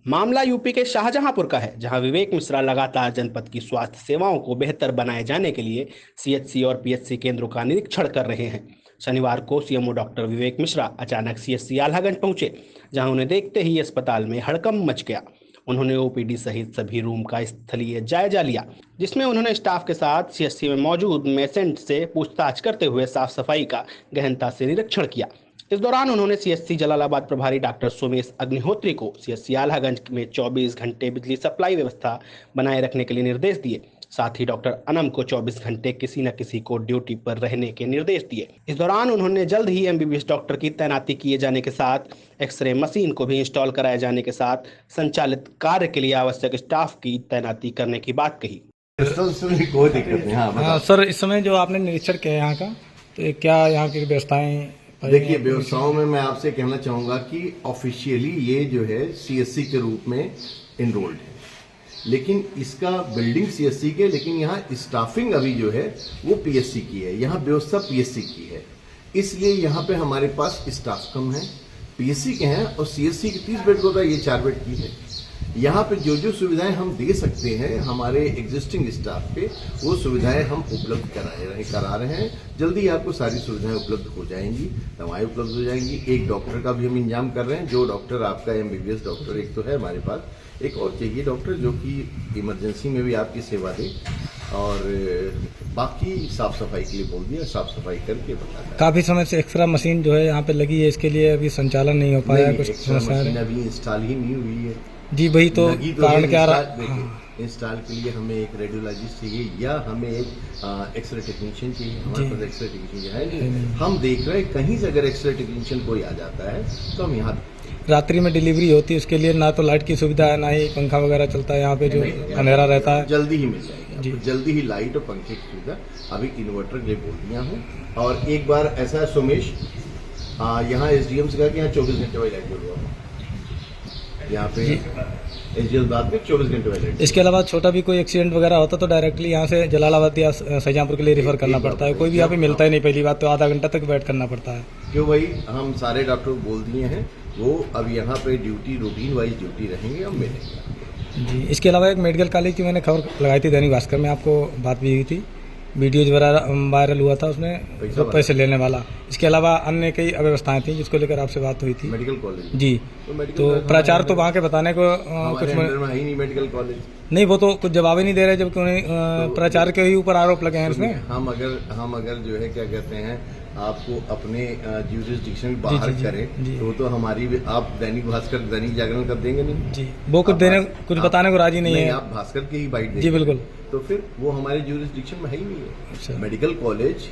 मामला यूपी के शाहजहांपुर का है, जहां विवेक मिश्रा लगातार जनपद की स्वास्थ्य सेवाओं को बेहतर बनाए जाने के लिए सीएचसी और पीएचसी केंद्रों का निरीक्षण कर रहे हैं। शनिवार को सीएमओ डॉक्टर विवेक मिश्रा अचानक सीएचसी आल्हागंज पहुंचे, जहां उन्हें देखते ही अस्पताल में हड़कंप मच गया। उन्होंने ओपीडी सहित सभी रूम का स्थलीय जायजा लिया, जिसमें उन्होंने स्टाफ के साथ सीएचसी में मौजूद पेशेंट से पूछताछ करते हुए साफ सफाई का गहनता से निरीक्षण किया। इस दौरान उन्होंने सीएचसी जलालाबाद प्रभारी डॉक्टर सोमेश अग्निहोत्री को सीएचसी आल्हागंज में 24 घंटे बिजली सप्लाई व्यवस्था बनाए रखने के लिए निर्देश दिए। साथ ही डॉक्टर अनम को 24 घंटे किसी न किसी को ड्यूटी पर रहने के निर्देश दिए। इस दौरान उन्होंने जल्द ही एमबीबीएस डॉक्टर की तैनाती किए जाने के साथ एक्सरे मशीन को भी इंस्टॉल कराए जाने के साथ संचालित कार्य के लिए आवश्यक स्टाफ की तैनाती करने की बात कही। कोई दिक्कत नहीं। हाँ सर, इस समय जो आपने निरीक्षण किया यहाँ का, तो ये क्या यहाँ की व्यवस्थाएं? देखिए, व्यवसायों में मैं आपसे कहना चाहूंगा कि ऑफिशियली ये जो है सीएससी के रूप में इनरोल्ड है, लेकिन इसका बिल्डिंग सीएससी के, लेकिन यहाँ स्टाफिंग अभी जो है वो पीएससी की है। यहाँ व्यवस्था पीएससी की है, इसलिए यहाँ पे हमारे पास स्टाफ कम है। पीएससी के हैं और सीएससी के 30 बेड होता है, ये 4 बेड की है। यहाँ पे जो जो सुविधाएं हम दे सकते हैं हमारे एग्जिस्टिंग स्टाफ पे, वो सुविधाएं हम उपलब्ध करा रहे हैं। जल्दी आपको सारी सुविधाएं उपलब्ध हो जाएंगी, दवाएं उपलब्ध हो जाएंगी। एक डॉक्टर का भी हम इंतजाम कर रहे हैं, जो डॉक्टर आपका एमबीबीएस डॉक्टर एक तो है हमारे पास, एक और चाहिए डॉक्टर जो कि इमरजेंसी में भी आपकी सेवा दे। और बाकी साफ सफाई के लिए बोल दिया, साफ सफाई करके बता। काफी समय से एक्सरा मशीन जो है यहाँ पे लगी है, इसके लिए अभी संचालन नहीं हो पाया, कुछ मशीन अभी इंस्टॉल ही नहीं हुई है जी। वही तो कारण क्या रहा। देखिए, इंस्टॉल के लिए हमें एक रेडियोलॉजिस्ट चाहिए या हमें एक एक्सरे टेक्नीशियन चाहिए। हमारे पास एक्सरे टेक्नीशियन है नहीं। हम देख रहे हैं कहीं से अगर एक्सरे टेक्नीशियन कोई आ जाता है तो हम यहाँ रात्रि में डिलीवरी होती है, उसके लिए ना तो लाइट की सुविधा है, ना ही पंखा वगैरह चलता है यहाँ पे, जो अंधेरा रहता है। जल्दी ही मिल जाएगी, जल्दी ही लाइट और पंखे की सुविधा अभी इन्वर्टर के लिए बोल दिया हूँ। और एक बार ऐसा है सोमेश, यहाँ एसडीएम से कहा कि यहाँ 24 घंटे वाली लाइट बोलूँगा, यहाँ पे एसडीएम बात में 24 घंटे वाली। इसके अलावा छोटा भी कोई एक्सीडेंट वगैरह होता तो डायरेक्टली यहाँ से जलालाबाद या शाहजहांपुर के लिए रेफर करना पड़ता है। कोई भी यहाँ पे मिलता ही नहीं, पहली बात तो आधा घंटा तक वेट करना पड़ता है। क्यों भाई, हम सारे डॉक्टर को बोल दिए हैं, वो अब यहाँ पे ड्यूटी रूटीन वाइज ड्यूटी रहेंगे, हम मिलेंगे जी। इसके अलावा एक मेडिकल कॉलेज की मैंने खबर लगाई थी दैनिक भास्कर में, आपको बात भी हुई थी, वीडियोज वायरल हुआ था उसमें, पैसे लेने वाला। इसके अलावा अन्य कई अव्यवस्थाएं थी जिसको लेकर आपसे बात हुई थी। मेडिकल कॉलेज जी, तो प्राचार्य तो वहाँ के बताने को कुछ ही नहीं, मेडिकल कॉलेज नहीं, वो तो कुछ जवाब ही नहीं दे रहे, जबकि उन्हें प्राचार्य के ही ऊपर आरोप लगे हैं इसमें। हम अगर जो है क्या कहते हैं, आपको अपने ज्यूरिसडिक्शन बाहर करें तो तो हमारी भी, आप दैनिक भास्कर दैनिक जागरण कर देंगे नहीं जी, वो कुछ बताने को राजी नहीं है। आप भास्कर की ही बाइट देंगे जी बिल्कुल, तो फिर वो हमारे ज्यूरिसडिक्शन में है ही नहीं है। अच्छा। मेडिकल कॉलेज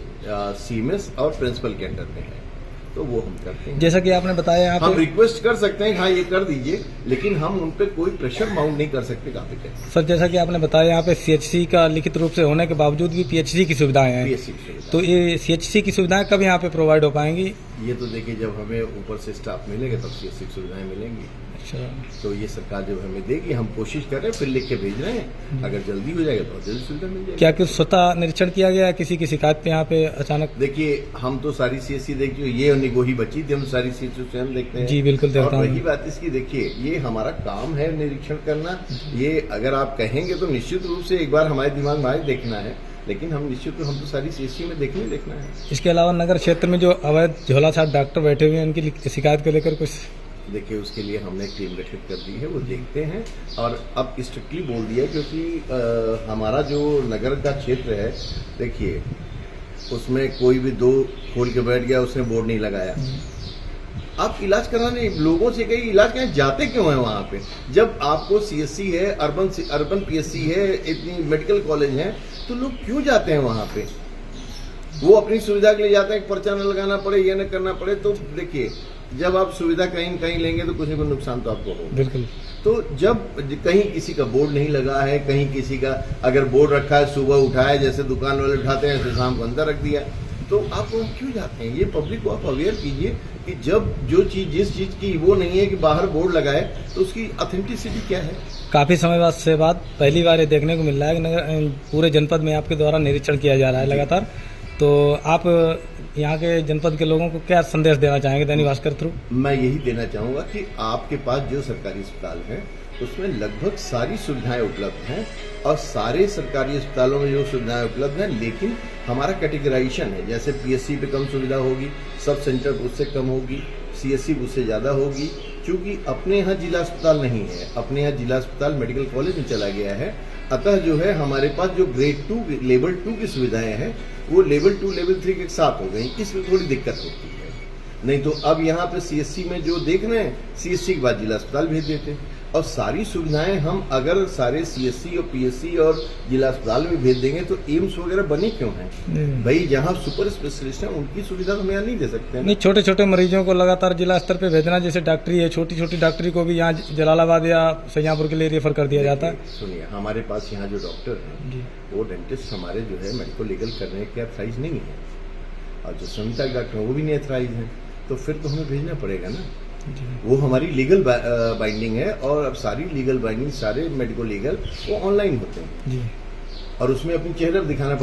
सीएमएस और प्रिंसिपल के अंडर में है, तो वो हम करते हैं। जैसा कि आपने बताया यहाँ हम रिक्वेस्ट कर सकते हैं, हाँ ये कर दीजिए, लेकिन हम उन पे कोई प्रेशर माउंट नहीं कर सकते। काफी सर, जैसा कि आपने बताया यहाँ पे सीएचसी का लिखित रूप से होने के बावजूद भी पीएचसी की सुविधाएं हैं, तो ये सीएचसी की सुविधाएं कब यहाँ पे प्रोवाइड हो पाएंगी? ये तो देखिए, जब हमें ऊपर से स्टाफ मिलेगा तब सीएचसी की सुविधाएं मिलेंगी। अच्छा, तो ये सरकार जब हमें देगी, हम कोशिश कर रहे हैं, फिर लिख के भेज रहे हैं। अगर जल्दी हो जाएगा तो जल्दी सुविधा मिल जाएगी। क्या कुछ स्वतः निरीक्षण किया गया किसी की शिकायत पे यहाँ पे अचानक? देखिए, हम तो सारी सीएचसी देखिए, ये निगोही बची थी, हम सारी सीएचसी से हम देखते हैं। जी बिल्कुल, और वही बात इसकी, देखिए ये हमारा काम है निरीक्षण करना। ये अगर आप कहेंगे तो निश्चित रूप से एक बार हमारे दिमाग में आए देखना है, लेकिन हम निश्चित रूप हम तो सारी सीएचसी में देखना है। इसके अलावा नगर क्षेत्र में जो अवैध झोला छाप डॉक्टर बैठे हुए हैं, उनकी शिकायत को लेकर कुछ? देखिए, उसके लिए हमने एक टीम गठित कर दी है, वो देखते हैं। और अब स्ट्रिक्टली बोल दिया, क्योंकि हमारा जो नगर का क्षेत्र है, देखिए उसमें कोई भी 2 खोल के बैठ गया, उसने बोर्ड नहीं लगाया। आप इलाज कराने लोगों से कहीं इलाज कराने जाते क्यों है वहां पे? जब आपको सीएससी है, अर्बन पीएससी है, इतनी मेडिकल कॉलेज है, तो लोग क्यों जाते हैं वहां पे? वो अपनी सुविधा के लिए जाते हैं, पर्चा न लगाना पड़े, ये न करना पड़े। तो देखिए, जब आप सुविधा कहीं लेंगे तो कुछ न कुछ नुकसान तो आपको होगा। बिल्कुल। तो जब कहीं किसी का बोर्ड नहीं लगा है, कहीं किसी का अगर बोर्ड रखा है, सुबह उठाया, जैसे दुकान वाले उठाते हैं, ऐसे शाम को अंदर रख दिया, तो आप लोग क्यों जाते हैं? ये पब्लिक को आप अवेयर कीजिए कि जब जिस चीज की वो नहीं है कि बाहर बोर्ड लगाए, तो उसकी ऑथेंटिसिटी क्या है। काफी समय बाद पहली बार ये देखने को मिल रहा है कि पूरे जनपद में आपके द्वारा निरीक्षण किया जा रहा है लगातार, तो आप यहाँ के जनपद के लोगों को क्या संदेश देना चाहेंगे दैनिक भास्कर थ्रू? मैं यही देना चाहूँगा कि आपके पास जो सरकारी अस्पताल हैं उसमें लगभग सारी सुविधाएं उपलब्ध हैं और सारे सरकारी अस्पतालों में जो सुविधाएं उपलब्ध हैं, लेकिन हमारा कैटेगराइजेशन है, जैसे पीएससी पे कम सुविधा होगी, सब सेंटर उससे कम होगी, सीएससी उससे ज़्यादा होगी, क्योंकि अपने यहाँ जिला अस्पताल नहीं है, अपने यहाँ जिला अस्पताल मेडिकल कॉलेज में चला गया है। अतः जो है हमारे पास जो ग्रेड 2 लेवल 2 की सुविधाएं हैं वो लेवल 2 लेवल 3 के साथ हो गई, इसमें थोड़ी दिक्कत होती है। नहीं तो अब यहाँ पे सीएससी में जो देख रहे हैं, सीएससी के बाद जिला अस्पताल भेज देते हैं और सारी सुविधाएं हम अगर सारे सीएससी और पीएससी और जिला अस्पताल में भेज देंगे तो एम्स वगैरह बने क्यों हैं? भाई जहाँ सुपर स्पेशलिस्ट हैं उनकी सुविधा हम यहाँ नहीं दे सकते हैं। नहीं, छोटे छोटे मरीजों को लगातार जिला स्तर पे भेजना, जैसे डॉक्टरी है, छोटी छोटी डॉक्टरी को भी यहाँ जलालाबाद या सैयापुर के लिए रेफर कर दिया जाता है। सुनिए, हमारे पास यहाँ जो डॉक्टर हैं वो डेंटिस्ट हमारे जो है मेडिको लीगल करने के अथराइज नहीं है और जो संविदा डॉक्टर वो भी नहीं अथराइज है, तो फिर तो हमें भेजना पड़ेगा ना। वो हमारी लीगल बाइंडिंग है और अब सारी लीगल बाइंडिंग, सारे मेडिको लीगल वो ऑनलाइन होते हैं और उसमें अपनी चेहरा दिखाना